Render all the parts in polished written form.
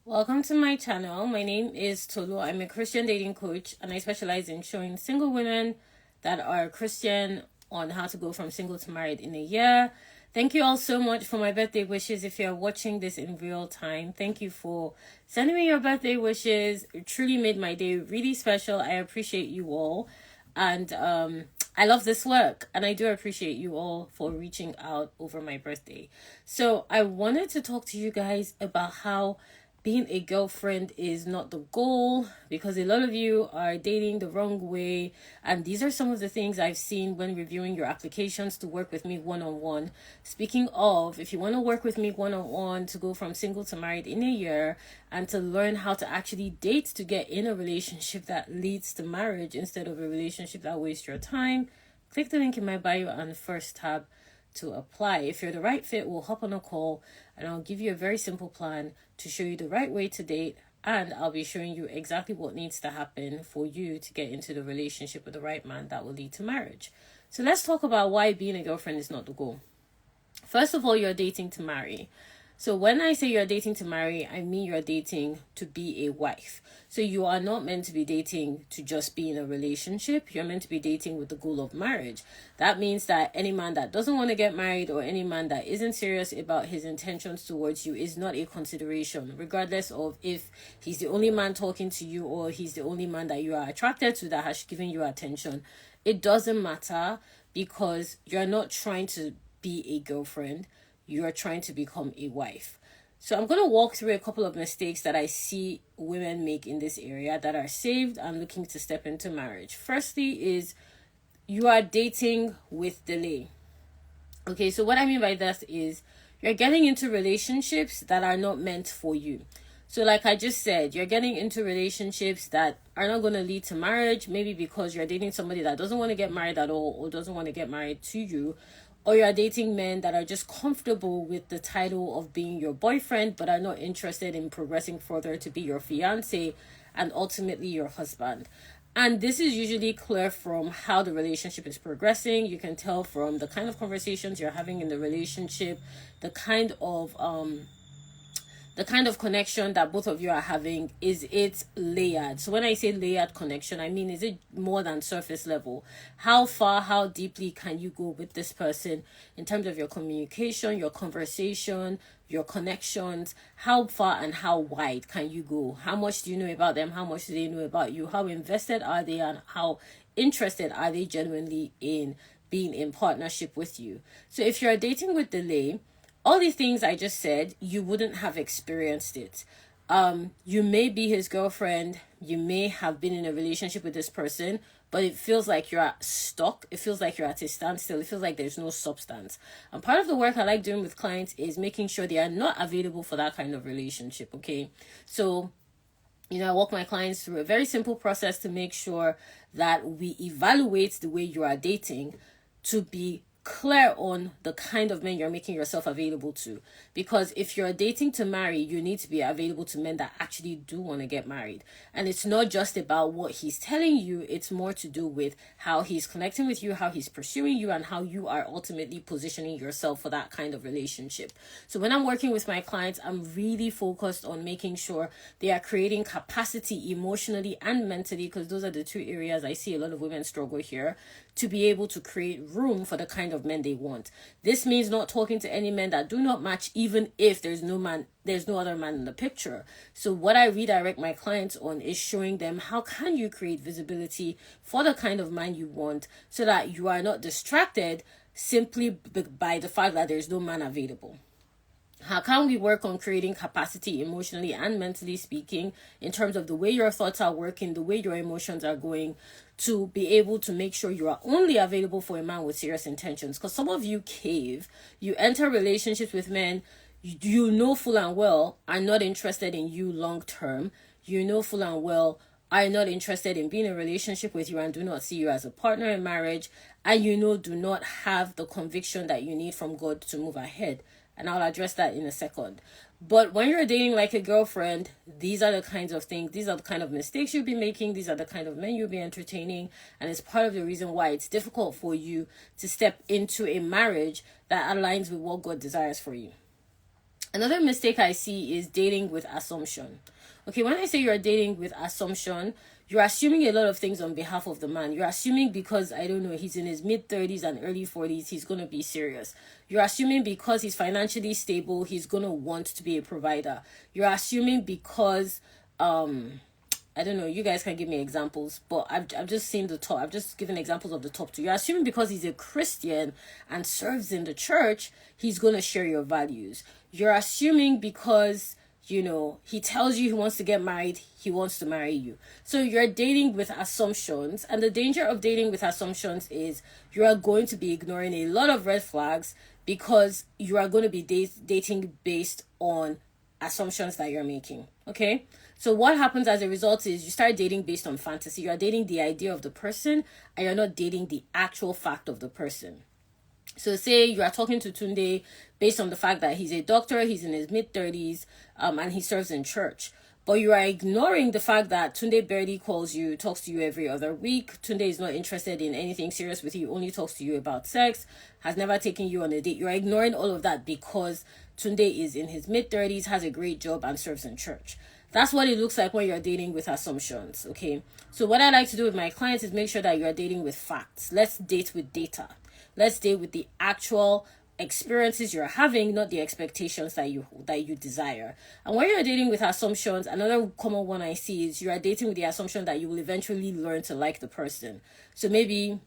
Welcome to my channel. My name is Tolu. I'm a Christian dating coach and I specialize in showing single women that are Christian on how to go from single to married in a year. Thank you all so much for my birthday wishes. If you're watching this in real time, thank you for sending me your birthday wishes. It truly made my day really special. I appreciate you all. And I love this work and I do appreciate you all for reaching out over my birthday. So I wanted to talk to you guys about how being a girlfriend is not the goal, because a lot of you are dating the wrong way. And these are some of the things I've seen when reviewing your applications to work with me one-on-one. Speaking of, if you want to work with me one-on-one to go from single to married in a year and to learn how to actually date to get in a relationship that leads to marriage instead of a relationship that wastes your time, click the link in my bio and the first tab to apply. If you're the right fit, we'll hop on a call and I'll give you a very simple plan to show you the right way to date, and I'll be showing you exactly what needs to happen for you to get into the relationship with the right man that will lead to marriage. So let's talk about why being a girlfriend is not the goal. First of all, you're dating to marry. So when I say you're dating to marry, I mean you're dating to be a wife. So you are not meant to be dating to just be in a relationship. You're meant to be dating with the goal of marriage. That means that any man that doesn't want to get married or any man that isn't serious about his intentions towards you is not a consideration, regardless of if he's the only man talking to you or he's the only man that you are attracted to that has given you attention. It doesn't matter, because you're not trying to be a girlfriend. You're trying to become a wife. So I'm going to walk through a couple of mistakes that I see women make in this area that are saved and looking to step into marriage. Firstly is you are dating with delay. Okay, so what I mean by that is you're getting into relationships that are not meant for you. So like I just said, you're getting into relationships that are not going to lead to marriage, maybe because you're dating somebody that doesn't want to get married at all or doesn't want to get married to you, or you're dating men that are just comfortable with the title of being your boyfriend but are not interested in progressing further to be your fiance and ultimately your husband. And this is usually clear from how the relationship is progressing. You can tell from the kind of conversations you're having in the relationship, the kind of connection that both of you are having. Is it layered? So when I say layered connection, I mean, is it more than surface level? How far, how deeply can you go with this person in terms of your communication, your conversation, your connections? How far and how wide can you go? How much do you know about them? How much do they know about you? How invested are they, and how interested are they genuinely in being in partnership with you? So if you're dating with delay, all these things I just said, you wouldn't have experienced it. You may be his girlfriend, you may have been in a relationship with this person, but it feels like you're stuck. It feels like you're at a standstill. It feels like there's no substance. And part of the work I like doing with clients is making sure they are not available for that kind of relationship, okay? So I walk my clients through a very simple process to make sure that we evaluate the way you are dating to be clear on the kind of men you're making yourself available to. Because if you're dating to marry, you need to be available to men that actually do want to get married. And it's not just about what he's telling you, it's more to do with how he's connecting with you, how he's pursuing you, and how you are ultimately positioning yourself for that kind of relationship. So when I'm working with my clients, I'm really focused on making sure they are creating capacity emotionally and mentally, because those are the two areas I see a lot of women struggle here, to be able to create room for the kind of men they want. This means not talking to any men that do not match, even if there's no other man in the picture. So what I redirect my clients on is showing them how can you create visibility for the kind of man you want, so that you are not distracted simply by the fact that there's no man available. How can we work on creating capacity emotionally and mentally speaking, in terms of the way your thoughts are working, the way your emotions are going, to be able to make sure you are only available for a man with serious intentions? Because some of you cave, you enter relationships with men you know full and well are not interested in you long term. You know full and well are not interested in being in a relationship with you and do not see you as a partner in marriage, and do not have the conviction that you need from God to move ahead. And I'll address that in a second. But when you're dating like a girlfriend, these are the kinds of things, these are the kind of mistakes you'll be making, these are the kind of men you'll be entertaining, and it's part of the reason why it's difficult for you to step into a marriage that aligns with what God desires for you. Another mistake I see is dating with assumption. Okay, when I say you're dating with assumption, you're assuming a lot of things on behalf of the man. You're assuming because, I don't know, he's in his mid 30s and early 40s, he's going to be serious. You're assuming because he's financially stable, he's going to want to be a provider. You're assuming because, I don't know, you guys can give me examples, but I've just seen the top. I've just given examples of the top two. You're assuming because he's a Christian and serves in the church, he's going to share your values. You're assuming because, you know, he tells you he wants to get married, he wants to marry you. So you're dating with assumptions. And the danger of dating with assumptions is you are going to be ignoring a lot of red flags because you are going to be dating based on assumptions that you're making. Okay, so what happens as a result is you start dating based on fantasy. You're dating the idea of the person and you're not dating the actual fact of the person. So say you are talking to Tunde based on the fact that he's a doctor, he's in his mid 30s, and he serves in church. But you are ignoring the fact that Tunde barely calls you, talks to you every other week. Tunde is not interested in anything serious with you, only talks to you about sex, has never taken you on a date. You're ignoring all of that because Tunde is in his mid 30s, has a great job, and serves in church. That's what it looks like when you're dating with assumptions, okay? So what I like to do with my clients is make sure that you're dating with facts. Let's date with data. Let's date with the actual experiences you're having, not the expectations that you desire. And when you're dating with assumptions, another common one I see is you are dating with the assumption that you will eventually learn to like the person. So maybe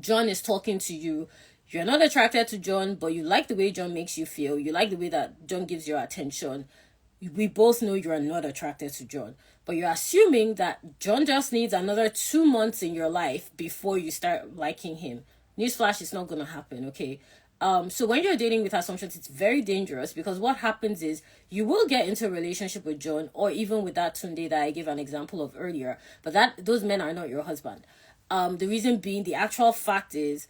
John is talking to you. You're not attracted to John, but you like the way John makes you feel. You like the way that John gives you attention. We both know you are not attracted to John, but you're assuming that John just needs another 2 months in your life before you start liking him. Newsflash, it's not going to happen, okay? So when you're dating with assumptions, it's very dangerous because what happens is you will get into a relationship with John or even with that Tunde that I gave an example of earlier, but those men are not your husband. The reason being, the actual fact is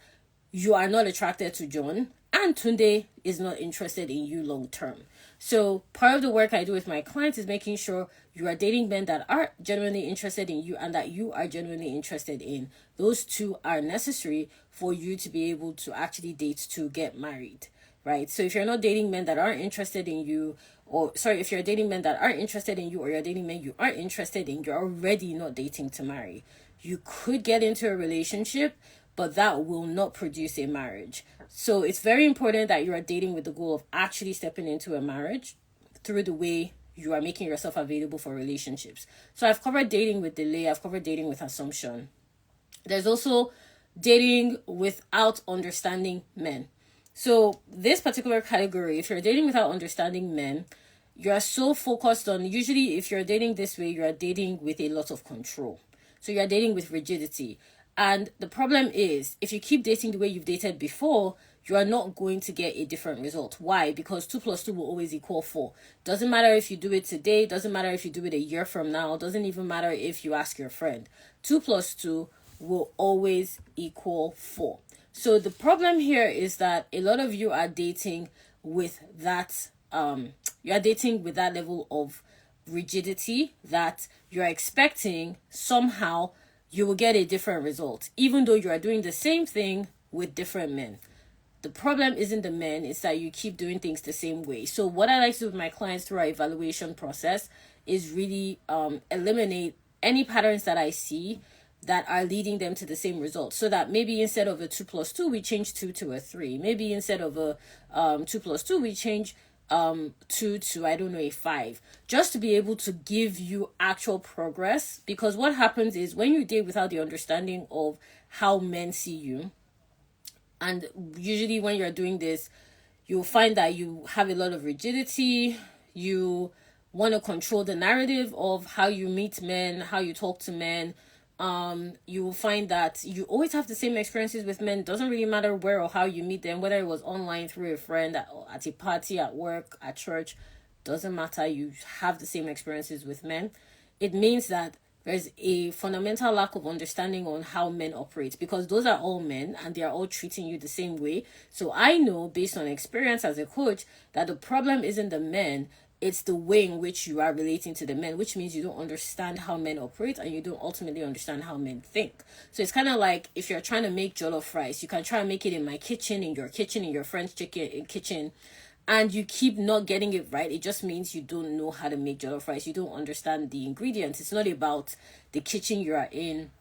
you are not attracted to John and Tunde is not interested in you long term. So part of the work I do with my clients is making sure you are dating men that are genuinely interested in you and that you are genuinely interested in. Those two are necessary for you to be able to actually date to get married, right? So if you're not dating men that aren't interested in you, if you're dating men that aren't interested in you or you're dating men you aren't interested in, you're already not dating to marry. You could get into a relationship, but that will not produce a marriage. So it's very important that you are dating with the goal of actually stepping into a marriage through the way you are making yourself available for relationships. So I've covered dating with delay. I've covered dating with assumption. There's also dating without understanding men. So this particular category, if you're dating without understanding men, you're so focused on, usually if you're dating this way, you're dating with a lot of control. So you're dating with rigidity. And the problem is, if you keep dating the way you've dated before, you are not going to get a different result. Why? Because 2 plus 2 will always equal 4. Doesn't matter if you do it today. Doesn't matter if you do it a year from now. Doesn't even matter if you ask your friend. 2 plus 2 will always equal 4. So the problem here is that a lot of you are dating with that, you are dating with that level of rigidity that you're expecting somehow you will get a different result, even though you are doing the same thing with different men. The problem isn't the men, it's that you keep doing things the same way. So what I like to do with my clients through our evaluation process is really eliminate any patterns that I see that are leading them to the same result. So that maybe instead of a 2 plus 2, we change 2 to a 3. Maybe instead of a 2 plus 2, we change 2 to, I don't know, a 5, just to be able to give you actual progress. Because what happens is when you date without the understanding of how men see you, and usually when you're doing this, you'll find that you have a lot of rigidity. You want to control the narrative of how you meet men, how you talk to men. You will find that you always have the same experiences with men. It doesn't really matter where or how you meet them, whether it was online, through a friend, at a party, at work, at church, doesn't matter. You have the same experiences with men. It means that there's a fundamental lack of understanding on how men operate, because those are all men and they are all treating you the same way. So I know, based on experience as a coach, that the problem isn't the men, it's the way in which you are relating to the men, which means you don't understand how men operate and you don't ultimately understand how men think. So it's kind of like if you're trying to make jollof rice, you can try and make it in my kitchen, in your kitchen, in your friend's kitchen, and you keep not getting it right, it just means you don't know how to make jollof rice. You don't understand the ingredients. It's not about the kitchen you are in.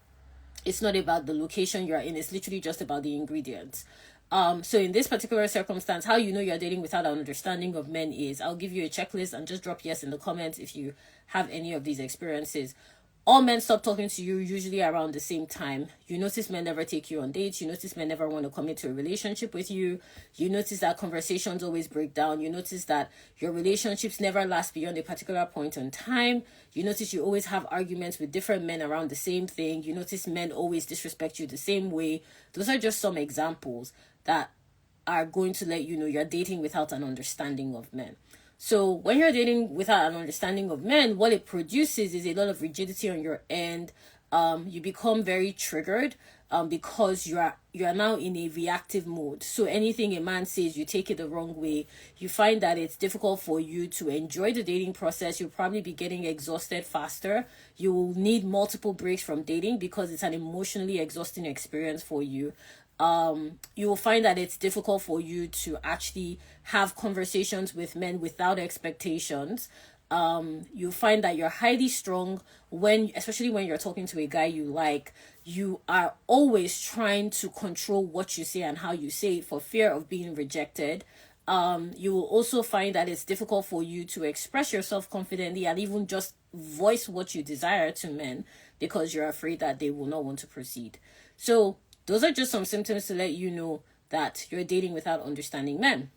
It's not about the location you're in. It's literally just about the ingredients. So in this particular circumstance, how you know you're dating without an understanding of men is, I'll give you a checklist and just drop yes in the comments if you have any of these experiences. All men stop talking to you usually around the same time. You notice men never take you on dates. You notice men never want to commit to a relationship with you. You notice that conversations always break down. You notice that your relationships never last beyond a particular point in time. You notice you always have arguments with different men around the same thing. You notice men always disrespect you the same way. Those are just some examples that are going to let you know you're dating without an understanding of men. So when you're dating without an understanding of men, what it produces is a lot of rigidity on your end. You become very triggered because you are now in a reactive mode. So anything a man says, you take it the wrong way. You find that it's difficult for you to enjoy the dating process. You'll probably be getting exhausted faster. You will need multiple breaks from dating because it's an emotionally exhausting experience for you. You will find that it's difficult for you to actually have conversations with men without expectations. You find that you're highly strung especially when you're talking to a guy you like. You are always trying to control what you say and how you say it for fear of being rejected. You will also find that it's difficult for you to express yourself confidently and even just voice what you desire to men because you're afraid that they will not want to proceed. So those are just some symptoms to let you know that you're dating without understanding men.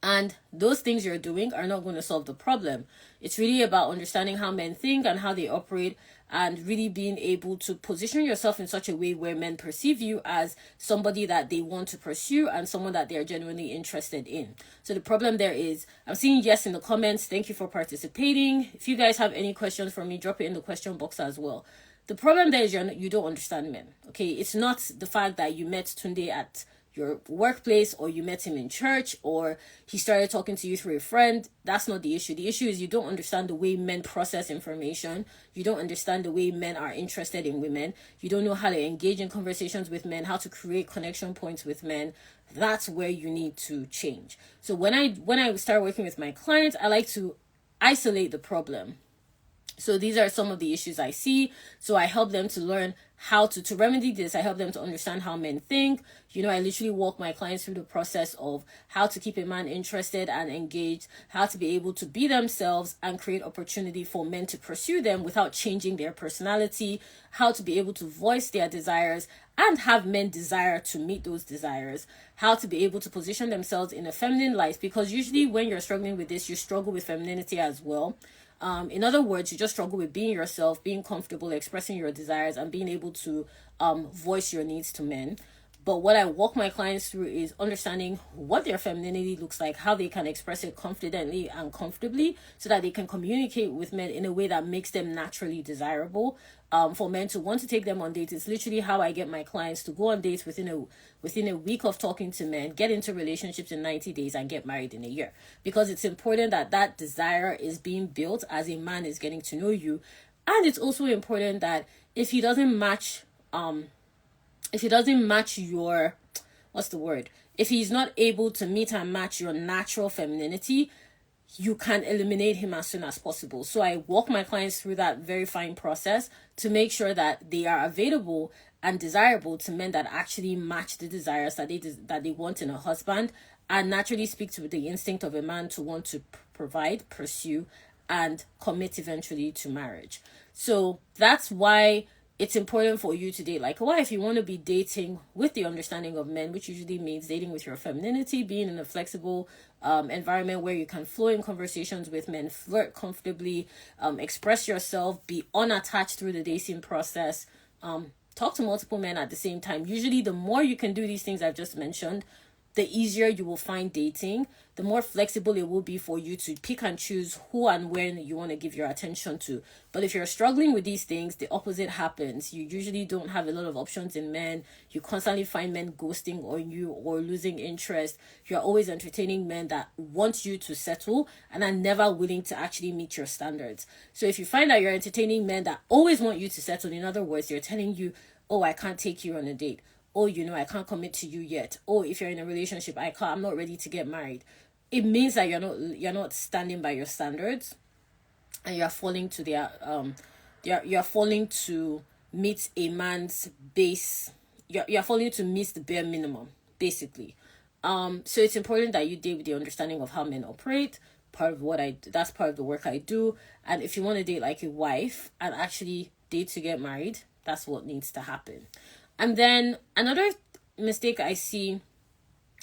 And those things you're doing are not going to solve the problem. It's really about understanding how men think and how they operate, and really being able to position yourself in such a way where men perceive you as somebody that they want to pursue and someone that they're genuinely interested in. So the problem there is, I'm seeing yes in the comments. Thank you for participating. If you guys have any questions for me, drop it in the question box as well. The problem there is you don't understand men. Okay, it's not the fact that you met Tunde at your workplace, or you met him in church, or he started talking to you through a friend. That's not the issue. The issue is you don't understand the way men process information. You don't understand the way men are interested in women. You don't know how to engage in conversations with men, how to create connection points with men. That's where you need to change. So when I start working with my clients, I like to isolate the problem. So these are some of the issues I see. So I help them to learn how to remedy this. I help them to understand how men think. I literally walk my clients through the process of how to keep a man interested and engaged, how to be able to be themselves and create opportunity for men to pursue them without changing their personality, how to be able to voice their desires and have men desire to meet those desires, how to be able to position themselves in a feminine light, because usually when you're struggling with this, you struggle with femininity as well. In other words, you just struggle with being yourself, being comfortable, expressing your desires, and being able to voice your needs to men. But what I walk my clients through is understanding what their femininity looks like, how they can express it confidently and comfortably so that they can communicate with men in a way that makes them naturally desirable. For men to want to take them on dates, it's literally how I get my clients to go on dates within a week of talking to men, get into relationships in 90 days, and get married in a year. Because it's important that desire is being built as a man is getting to know you. And it's also important that if he doesn't match your, if he's not able to meet and match your natural femininity, you can eliminate him as soon as possible. So I walk my clients through that very fine process to make sure that they are available and desirable to men that actually match the desires that they want in a husband, and naturally speak to the instinct of a man to want to provide, pursue, and commit eventually to marriage. So that's why it's important for you to date like a wife. You want to be dating with the understanding of men, which usually means dating with your femininity, being in a flexible environment where you can flow in conversations with men, flirt comfortably, express yourself, be unattached through the dating process, talk to multiple men at the same time. Usually the more you can do these things I've just mentioned, the easier you will find dating, the more flexible it will be for you to pick and choose who and when you want to give your attention to. But if you're struggling with these things, the opposite happens. You usually don't have a lot of options in men. You constantly find men ghosting on you or losing interest. You're always entertaining men that want you to settle and are never willing to actually meet your standards. So if you find that you're entertaining men that always want you to settle, in other words, they're telling you, oh, I can't take you on a date. Oh, I can't commit to you yet. Oh, if you're in a relationship, I'm not ready to get married. it means that you're not standing by your standards, and you're falling to their you're falling to meet a man's base. You're falling to meet the bare minimum, basically. So it's important that you date with the understanding of how men operate. That's part of the work I do. And if you want to date like a wife and actually date to get married, that's what needs to happen. And then another mistake I see,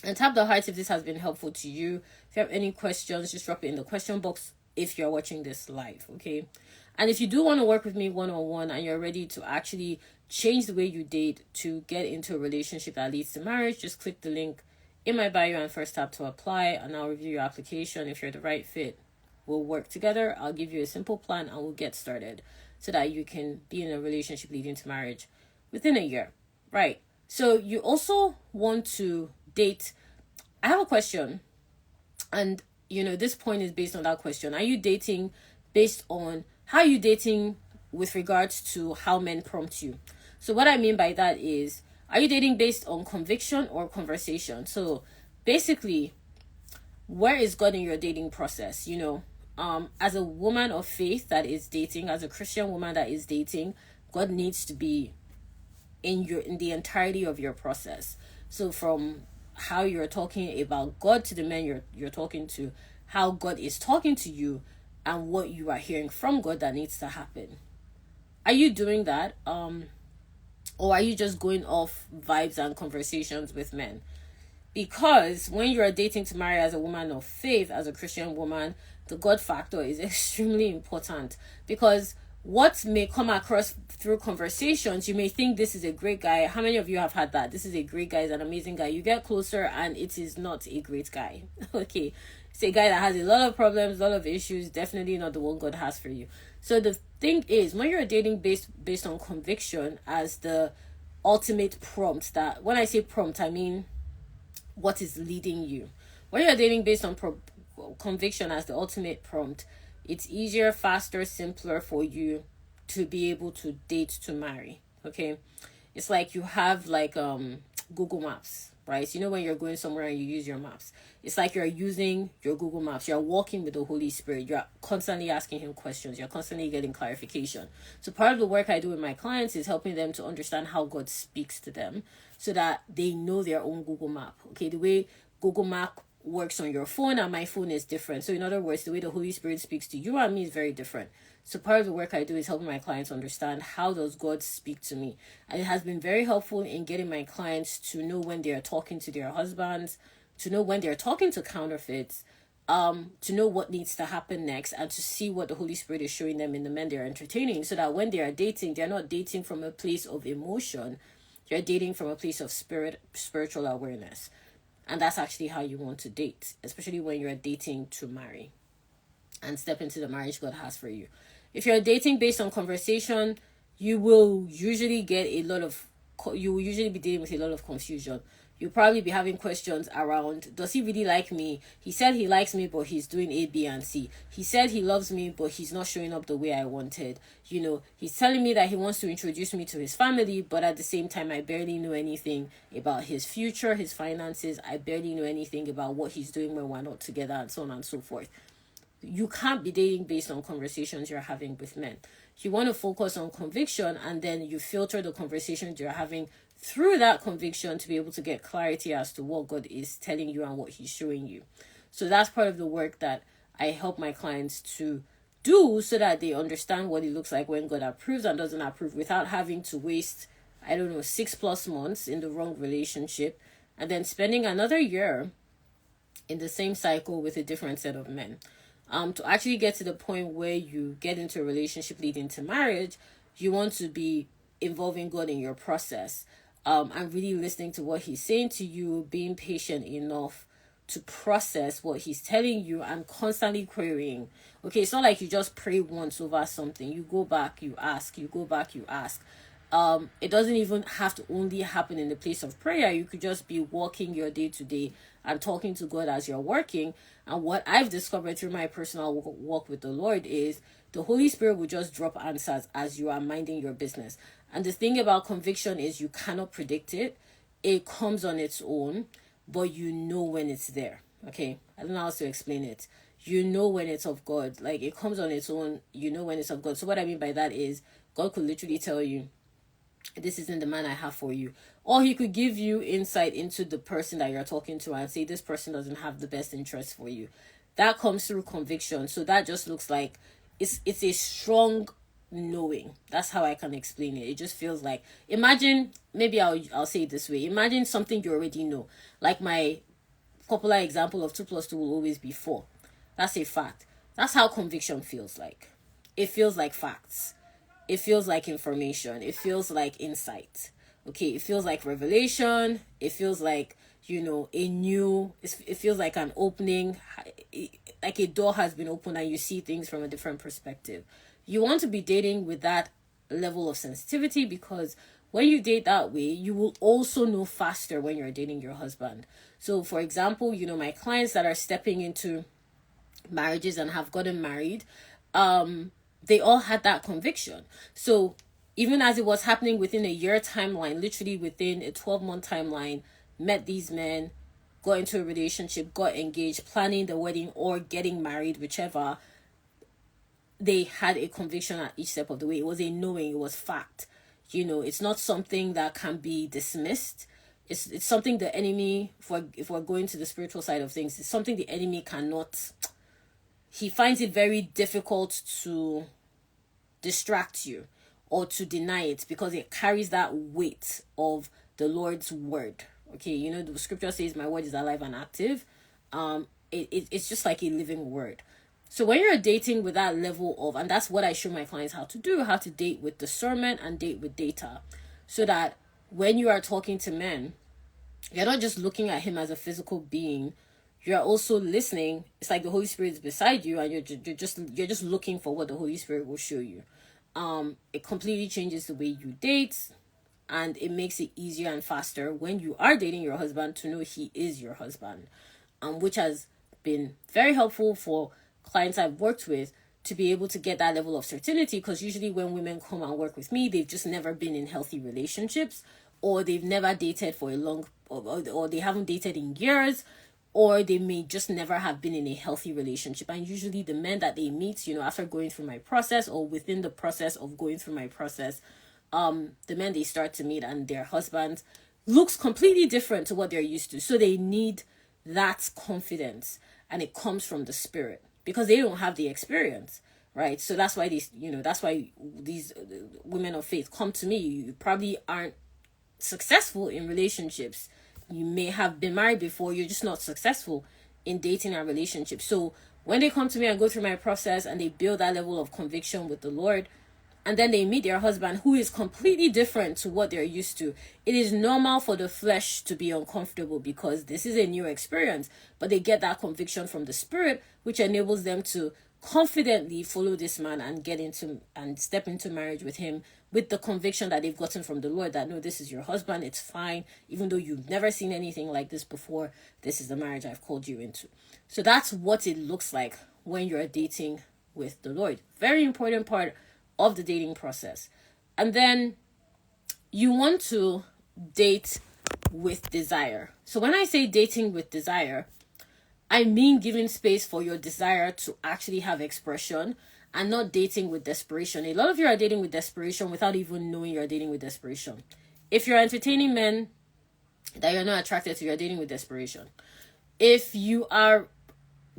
and tap the heart if this has been helpful to you. If you have any questions, just drop it in the question box if you're watching this live, okay? And if you do want to work with me one-on-one and you're ready to actually change the way you date to get into a relationship that leads to marriage, just click the link in my bio and first tap to apply, and I'll review your application. If you're the right fit, we'll work together. I'll give you a simple plan and we'll get started so that you can be in a relationship leading to marriage within a year, right? So you also want to date. I have a question, and this point is based on that question. Are you dating based on how you dating with regards to how men prompt you? So what I mean by that is, are you dating based on conviction or conversation? So basically, where is God in your dating process? As a woman of faith that is dating, as a Christian woman that is dating, God needs to be in the entirety of your process. So from how you're talking about God to the men you're talking to, how God is talking to you, and what you are hearing from God that needs to happen. Are you doing that? Or are you just going off vibes and conversations with men? Because when you are dating to marry as a woman of faith, as a Christian woman, the God factor is extremely important. Because what may come across through conversations, you may think this is a great guy. How many of you have had that? This is a great guy, is an amazing guy. You get closer and it is not a great guy. Okay. It's a guy that has a lot of problems, a lot of issues, definitely not the one God has for you. So the thing is, when you're dating based on conviction as the ultimate prompt, that when I say prompt, I mean what is leading you. When you're dating based on conviction as the ultimate prompt, it's easier, faster, simpler for you to be able to date to marry. Okay, it's like you have like Google Maps, right? So when you're going somewhere and you use your maps, it's like you're using your Google Maps. You're walking with the Holy Spirit. You're constantly asking him questions. You're constantly getting clarification. So part of the work I do with my clients is helping them to understand how God speaks to them so that they know their own Google Map. Okay, the way Google Map works on your phone and my phone is different. So in other words, the way the Holy Spirit speaks to you and me is very different. So part of the work I do is helping my clients understand how does God speak to me. And it has been very helpful in getting my clients to know when they are talking to their husbands, to know when they're talking to counterfeits, to know what needs to happen next, and to see what the Holy Spirit is showing them in the men they're entertaining, so that when they are dating, they're not dating from a place of emotion. You're dating from a place of spiritual awareness. And that's actually how you want to date, especially when you're dating to marry and step into the marriage God has for you. If you're dating based on conversation, you will usually be dealing with a lot of confusion. You'll probably be having questions around, does he really like me? He said he likes me, but he's doing A, B, and C. He said he loves me, but he's not showing up the way I wanted. He's telling me that he wants to introduce me to his family, but at the same time, I barely know anything about his future, his finances. I barely know anything about what he's doing when we're not together, and so on and so forth. You can't be dating based on conversations you're having with men. You want to focus on conviction, and then you filter the conversations you're having through that conviction to be able to get clarity as to what God is telling you and what he's showing you. So that's part of the work that I help my clients to do, so that they understand what it looks like when God approves and doesn't approve, without having to waste 6+ months in the wrong relationship and then spending another year in the same cycle with a different set of men. To actually get to the point where you get into a relationship leading to marriage, you want to be involving God in your process, and really listening to what he's saying to you, being patient enough to process what he's telling you, and constantly querying. Okay, it's not like you just pray once over something. You go back, you ask, you go back, you ask. It doesn't even have to only happen in the place of prayer. You could just be walking your day to day and talking to God as you're working. And what I've discovered through my personal walk with the Lord is the Holy Spirit will just drop answers as you are minding your business. And the thing about conviction is you cannot predict it. It comes on its own, but you know when it's there. Okay, I don't know how to explain it. You know when it's of God. Like, it comes on its own. You know when it's of God. So what I mean by that is God could literally tell you, this isn't the man I have for you. Or he could give you insight into the person that you're talking to and say, this person doesn't have the best interest for you. That comes through conviction. So that just looks like it's a strong knowing. That's how I can explain it. It just feels like, imagine, maybe I'll say it this way. Imagine something you already know. Like my popular example of 2 plus 2 will always be 4. That's a fact. That's how conviction feels like. It feels like facts. It feels like information. It feels like insight. Okay, it feels like revelation. It feels like, it feels like an opening, like a door has been opened and you see things from a different perspective. You want to be dating with that level of sensitivity, because when you date that way, you will also know faster when you're dating your husband. So, for example, my clients that are stepping into marriages and have gotten married, they all had that conviction. So even as it was happening within a year timeline, literally within a 12-month timeline, met these men, got into a relationship, got engaged, planning the wedding or getting married, whichever, they had a conviction at each step of the way. It was a knowing, it was fact. It's not something that can be dismissed. It's something the enemy, if we're going to the spiritual side of things, it's something the enemy cannot, he finds it very difficult to distract you or to deny it, because it carries that weight of the Lord's word. Okay, the scripture says, my word is alive and active. It's just like a living word. So when you're dating with that level of, and that's what I show my clients how to do, how to date with discernment and date with data, so that when you are talking to men, you're not just looking at him as a physical being, you're also listening. It's like the Holy Spirit is beside you, and you're just looking for what the Holy Spirit will show you. It completely changes the way you date, and it makes it easier and faster when you are dating your husband to know he is your husband, which has been very helpful for clients I've worked with to be able to get that level of certainty, because usually when women come and work with me, they've just never been in healthy relationships, or they've never dated for a long, or they haven't dated in years, or they may just never have been in a healthy relationship. And usually the men that they meet, after going through my process or within the process of going through my process, the men they start to meet and their husbands looks completely different to what they're used to. So they need that confidence, and it comes from the Spirit, because they don't have the experience, right? So that's why these women of faith come to me. You probably aren't successful in relationships. You may have been married before, you're just not successful in dating a relationship. So when they come to me and go through my process and they build that level of conviction with the Lord, and then they meet their husband who is completely different to what they're used to, it is normal for the flesh to be uncomfortable, because this is a new experience. But they get that conviction from the Spirit, which enables them to confidently follow this man and get into and step into marriage with him, with the conviction that they've gotten from the Lord, that no, this is your husband, it's fine, even though you've never seen anything like this before, this is the marriage I've called you into. So that's what it looks like when you're dating with the Lord. Very important part of the dating process. And then you want to date with desire. So when I say dating with desire, I mean giving space for your desire to actually have expression, and not dating with desperation. A lot of you are dating with desperation without even knowing you're dating with desperation. If you're entertaining men that you're not attracted to, you're dating with desperation. If you are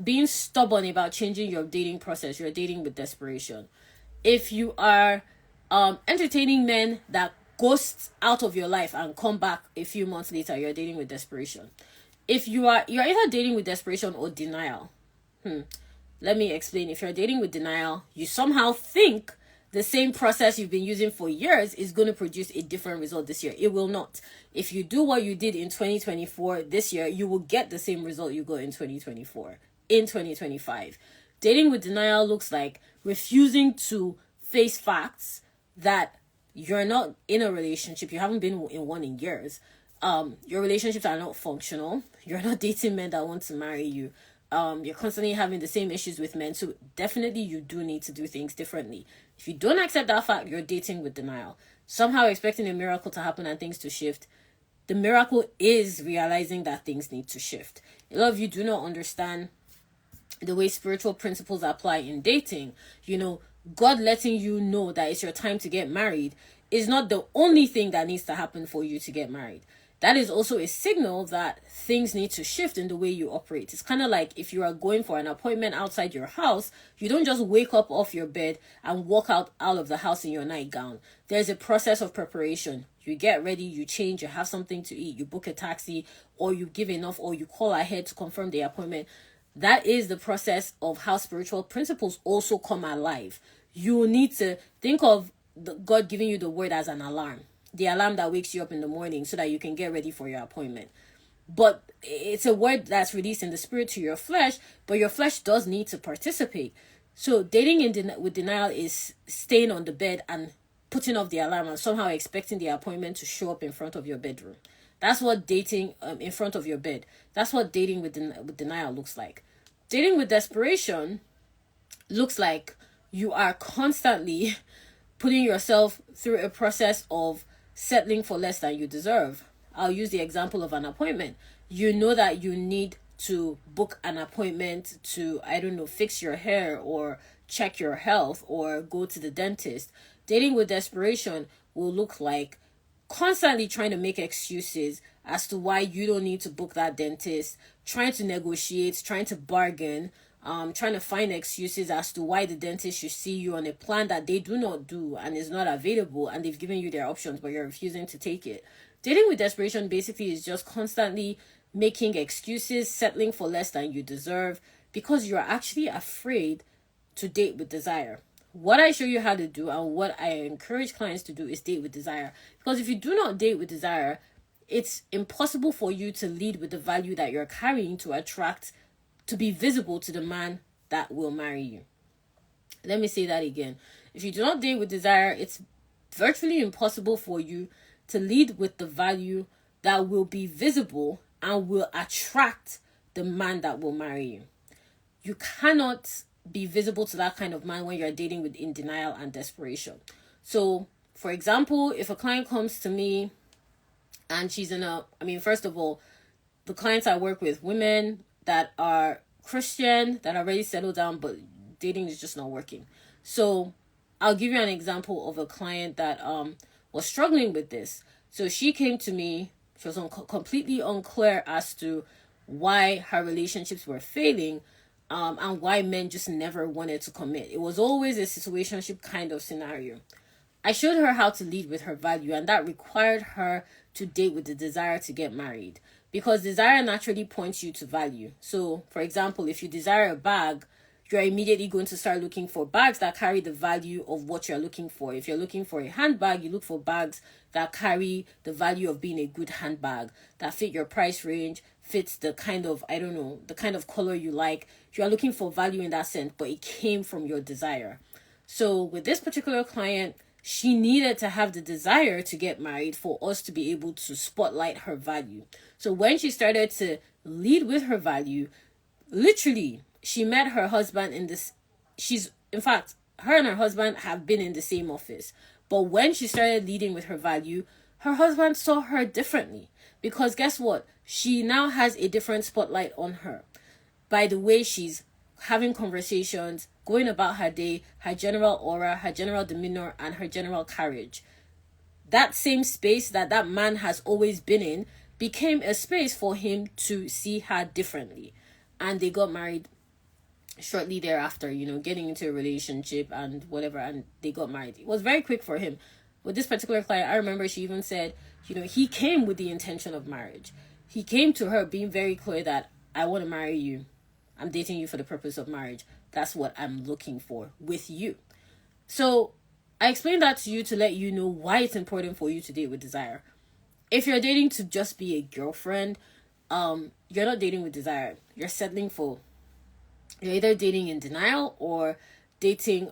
being stubborn about changing your dating process, you're dating with desperation. If you are entertaining men that ghost out of your life and come back a few months later, you're dating with desperation. If you're either dating with desperation or denial. Let me explain. If you're dating with denial, you somehow think the same process you've been using for years is going to produce a different result this year. It will not. If you do what you did in 2024 this year, you will get the same result you got in 2024 in 2025. Dating with denial looks like refusing to face facts that you're not in a relationship. You haven't been in one in years. Your relationships are not functional. You're not dating men that want to marry you. You're constantly having the same issues with men. So definitely you do need to do things differently. If you don't accept that fact, you're dating with denial. Somehow expecting a miracle to happen and things to shift. The miracle is realizing that things need to shift. A lot of you do not understand the way spiritual principles apply in dating. God letting you know that it's your time to get married is not the only thing that needs to happen for you to get married. That is also a signal that things need to shift in the way you operate. It's kind of like if you are going for an appointment outside your house, you don't just wake up off your bed and walk out of the house in your nightgown. There's a process of preparation. You get ready, you change, you have something to eat, you book a taxi, or you give enough, or you call ahead to confirm the appointment. That is the process of how spiritual principles also come alive. You need to think of God giving you the word as an alarm. The alarm that wakes you up in the morning so that you can get ready for your appointment. But it's a word that's released in the spirit to your flesh, but your flesh does need to participate. So dating with denial is staying on the bed and putting off the alarm and somehow expecting the appointment to show up in front of your bedroom. That's what dating in front of your bed. That's what dating with denial looks like. Dating with desperation looks like you are constantly putting yourself through a process of settling for less than you deserve. I'll use the example of an appointment. You know that you need to book an appointment to, fix your hair or check your health or go to the dentist. Dating with desperation will look like constantly trying to make excuses as to why you don't need to book that dentist, trying to negotiate, trying to bargain, trying to find excuses as to why the dentist should see you on a plan that they do not do and is not available, and they've given you their options but you're refusing to take it. Dating with desperation basically is just constantly making excuses, settling for less than you deserve, because you're actually afraid to date with desire. What I show you how to do and what I encourage clients to do is date with desire. Because if you do not date with desire, it's impossible for you to lead with the value that you're carrying to be visible to the man that will marry you. Let me say that again. If you do not date with desire, it's virtually impossible for you to lead with the value that will be visible and will attract the man that will marry you. You cannot be visible to that kind of man when you're dating in denial and desperation. So, for example, if a client comes to me and she's first of all, the clients I work with, women that are Christian, that are already settled down, but dating is just not working. So I'll give you an example of a client that was struggling with this. So she came to me, she was completely unclear as to why her relationships were failing, and why men just never wanted to commit. It was always a situationship kind of scenario. I showed her how to lead with her value, and that required her to date with the desire to get married, because desire naturally points you to value. So, for example, if you desire a bag, you're immediately going to start looking for bags that carry the value of what you're looking for. If you're looking for a handbag, you look for bags that carry the value of being a good handbag, that fit your price range, fits the kind of, the kind of color you like. You are looking for value in that sense, but it came from your desire. So with this particular client, she needed to have the desire to get married for us to be able to spotlight her value. So when she started to lead with her value, literally, she met her husband her and her husband have been in the same office. But when she started leading with her value, her husband saw her differently. Because guess what? She now has a different spotlight on her by the way she's having conversations, going about her day, her general aura, her general demeanor, and her general carriage. That same space that man has always been in became a space for him to see her differently. And they got married shortly thereafter, getting into a relationship and whatever, and they got married. It was very quick for him. With this particular client, I remember she even said, he came with the intention of marriage. He came to her being very clear that I want to marry you. I'm dating you for the purpose of marriage. That's what I'm looking for with you. So I explained that to you to let you know why it's important for you to date with desire. If you're dating to just be a girlfriend, you're not dating with desire. You're either dating in denial or dating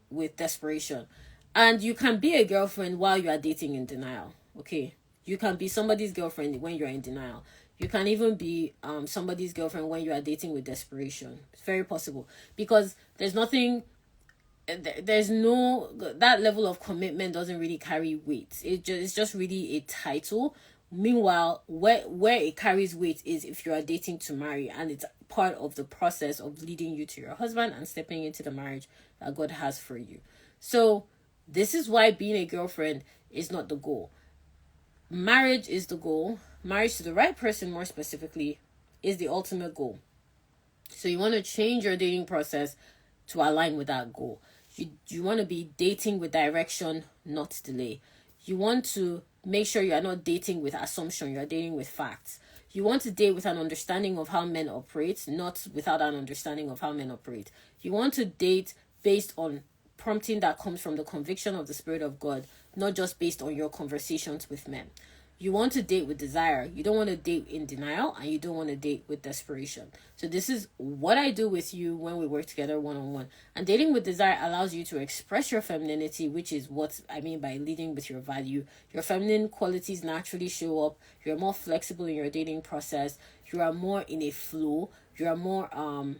with desperation. And you can be a girlfriend while you are dating in denial. Okay, you can be somebody's girlfriend when you're in denial. You can even be somebody's girlfriend when you are dating with desperation. It's very possible, because that level of commitment doesn't really carry weight. It's just really a title Meanwhile, where it carries weight is if you are dating to marry, and it's part of the process of leading you to your husband and stepping into the marriage that God has for you. So this is why being a girlfriend is not the goal. Marriage is the goal. Marriage to the right person, more specifically, is the ultimate goal. So you want to change your dating process to align with that goal. You want to be dating with direction, not delay. You want to make sure you are not dating with assumption, you are dating with facts. You want to date with an understanding of how men operate, not without an understanding of how men operate. You want to date based on prompting that comes from the conviction of the Spirit of God, not just based on your conversations with men. You want to date with desire. You don't want to date in denial, and you don't want to date with desperation. So this is what I do with you when we work together one-on-one. And dating with desire allows you to express your femininity, which is what I mean by leading with your value. Your feminine qualities naturally show up. You're more flexible in your dating process. You are more in a flow. You are more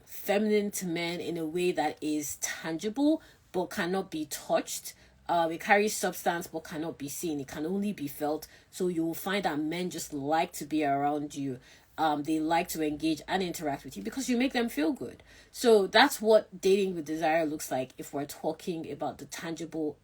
feminine to men in a way that is tangible but cannot be touched. It carries substance but cannot be seen. It can only be felt. So you will find that men just like to be around you. They like to engage and interact with you because you make them feel good. So that's what dating with desire looks like if we're talking about the tangible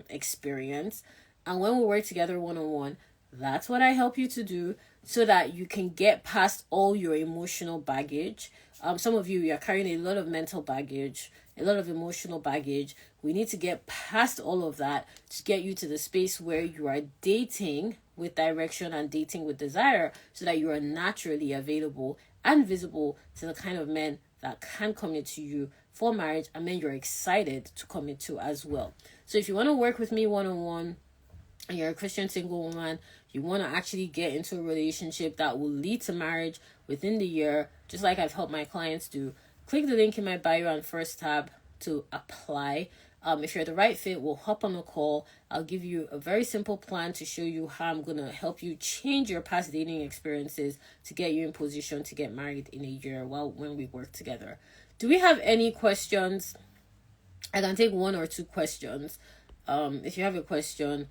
experience. And when we work together one-on-one, that's what I help you to do so that you can get past all your emotional baggage. Some of you are carrying a lot of mental baggage, a lot of emotional baggage. We need to get past all of that to get you to the space where you are dating with direction and dating with desire, so that you are naturally available and visible to the kind of men that can commit to you for marriage, and men you're excited to commit to as well. So if you want to work with me one-on-one, and you're a Christian single woman, you want to actually get into a relationship that will lead to marriage within the year, just like I've helped my clients do, click the link in my bio and first tab to apply. If you're the right fit, we'll hop on a call. I'll give you a very simple plan to show you how I'm going to help you change your past dating experiences to get you in position to get married in a year when we work together. Do we have any questions? I can take 1 or 2 questions. If you have a question,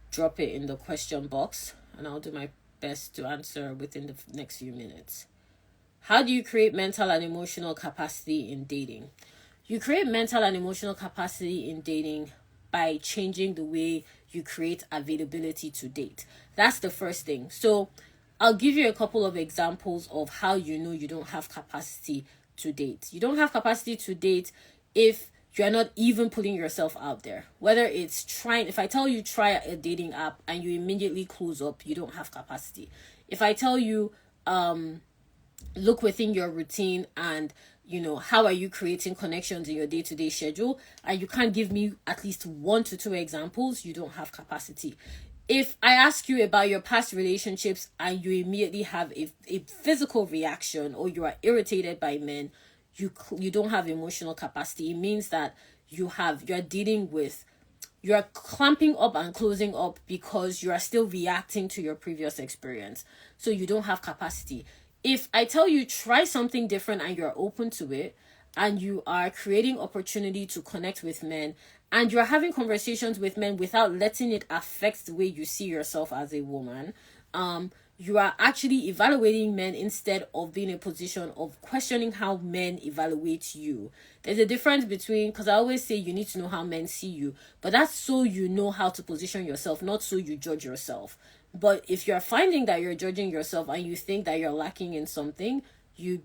drop it in the question box and I'll do my best to answer within the next few minutes. How do you create mental and emotional capacity in dating? You create mental and emotional capacity in dating by changing the way you create availability to date. That's the first thing. So I'll give you a couple of examples of how you know you don't have capacity to date. You don't have capacity to date if you're not even putting yourself out there. Whether it's if I tell you try a dating app and you immediately close up, you don't have capacity. If I tell you look within your routine and how are you creating connections in your day-to-day schedule, and you can't give me at least 1 to 2 examples, you don't have capacity. If I ask you about your past relationships and you immediately have a physical reaction, or you are irritated by men, you don't have emotional capacity. It means that you're clamping up and closing up because you are still reacting to your previous experience. So you don't have capacity. If I tell you try something different and you're open to it, and you are creating opportunity to connect with men, and you're having conversations with men without letting it affect the way you see yourself as a woman, you are actually evaluating men instead of being in a position of questioning how men evaluate you. There's a difference between, because I always say you need to know how men see you, but that's so you know how to position yourself, not so you judge yourself. But if you're finding that you're judging yourself and you think that you're lacking in something, you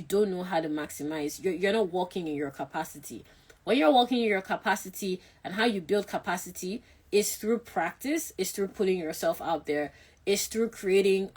don't know how to maximize. You're not walking in your capacity. When you're walking in your capacity, and how you build capacity is through practice, is through putting yourself out there, is through creating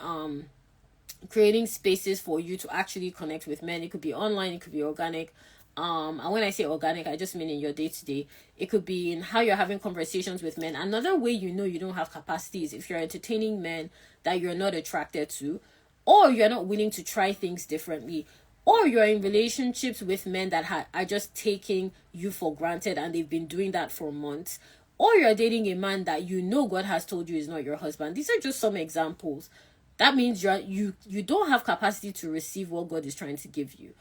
spaces for you to actually connect with men. It could be online, it could be organic. And when I say organic, I just mean in your day-to-day. It could be in how you're having conversations with men. Another way you know you don't have capacity is if you're entertaining men that you're not attracted to, or you're not willing to try things differently, or you're in relationships with men that are just taking you for granted and they've been doing that for months, or you're dating a man that God has told you is not your husband. These are just some examples. That means you don't have capacity to receive what God is trying to give you.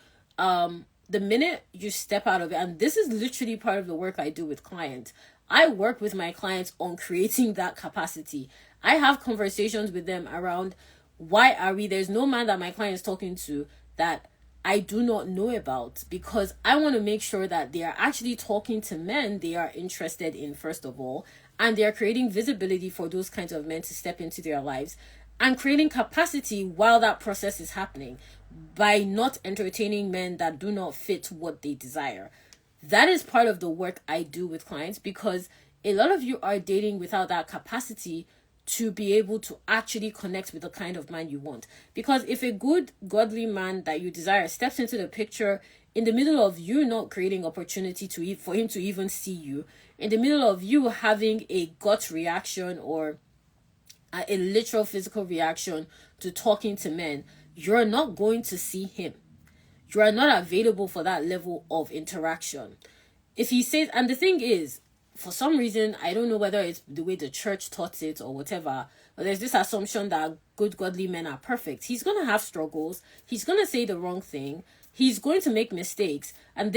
the minute you step out of it, and this is literally part of the work I do with clients, I work with my clients on creating that capacity. I have conversations with them around there's no man that my client is talking to that I do not know about, because I want to make sure that they are actually talking to men they are interested in, first of all, and they are creating visibility for those kinds of men to step into their lives, and creating capacity while that process is happening by not entertaining men that do not fit what they desire. That is part of the work I do with clients, because a lot of you are dating without that capacity to be able to actually connect with the kind of man you want. Because if a good, godly man that you desire steps into the picture in the middle of you not creating opportunity for him to even see you, in the middle of you having a gut reaction or a literal physical reaction to talking to men, you're not going to see him. You are not available for that level of interaction. If he says, and the thing is, for some reason, I don't know whether it's the way the church taught it or whatever, but there's this assumption that good, godly men are perfect. He's going to have struggles. He's going to say the wrong thing. He's going to make mistakes. And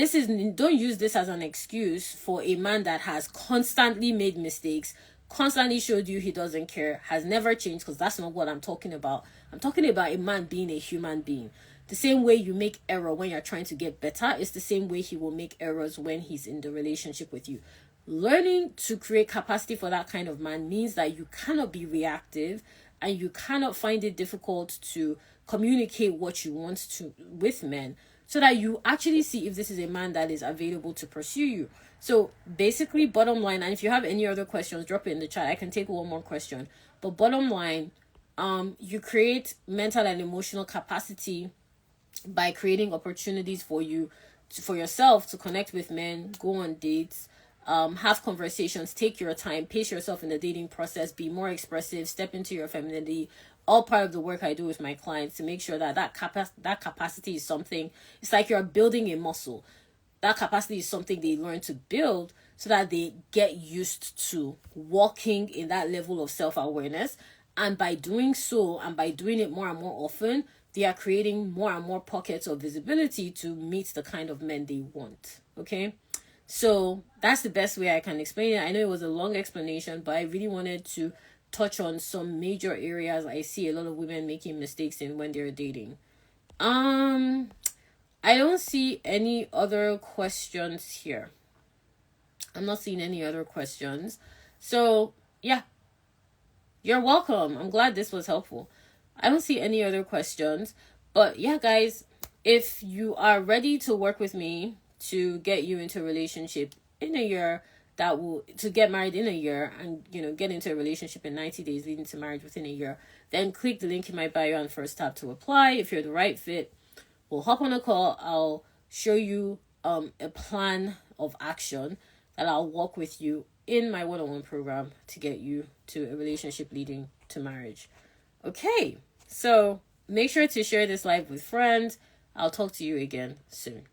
don't use this as an excuse for a man that has constantly made mistakes, constantly showed you he doesn't care, has never changed, because that's not what I'm talking about. I'm talking about a man being a human being. The same way you make error when you're trying to get better is the same way he will make errors when he's in the relationship with you. Learning to create capacity for that kind of man means that you cannot be reactive, and you cannot find it difficult to communicate what you want to with men, so that you actually see if this is a man that is available to pursue you. So basically, bottom line, and if you have any other questions, drop it in the chat. I can take one more question. But bottom line, you create mental and emotional capacity by creating opportunities for yourself to connect with men, go on dates, have conversations, take your time, pace yourself in the dating process, be more expressive, step into your femininity. All part of the work I do with my clients to make sure that capacity is something. It's like you're building a muscle. That capacity is something they learn to build so that they get used to walking in that level of self-awareness. And by doing so, and by doing it more and more often, they are creating more and more pockets of visibility to meet the kind of men they want. Okay? So that's the best way I can explain it. I know it was a long explanation, but I really wanted to touch on some major areas I see a lot of women making mistakes in when they're dating. I don't see any other questions here. I'm not seeing any other questions. So, yeah. You're welcome. I'm glad this was helpful. I don't see any other questions. But yeah, guys, if you are ready to work with me to get you into a relationship in a year, to get married in a year, and get into a relationship in 90 days leading to marriage within a year, then click the link in my bio and first tap to apply. If you're the right fit, we'll hop on a call. I'll show you a plan of action that I'll walk with you in my one-on-one program to get you to a relationship leading to marriage. Okay, so make sure to share this live with friends. I'll talk to you again soon.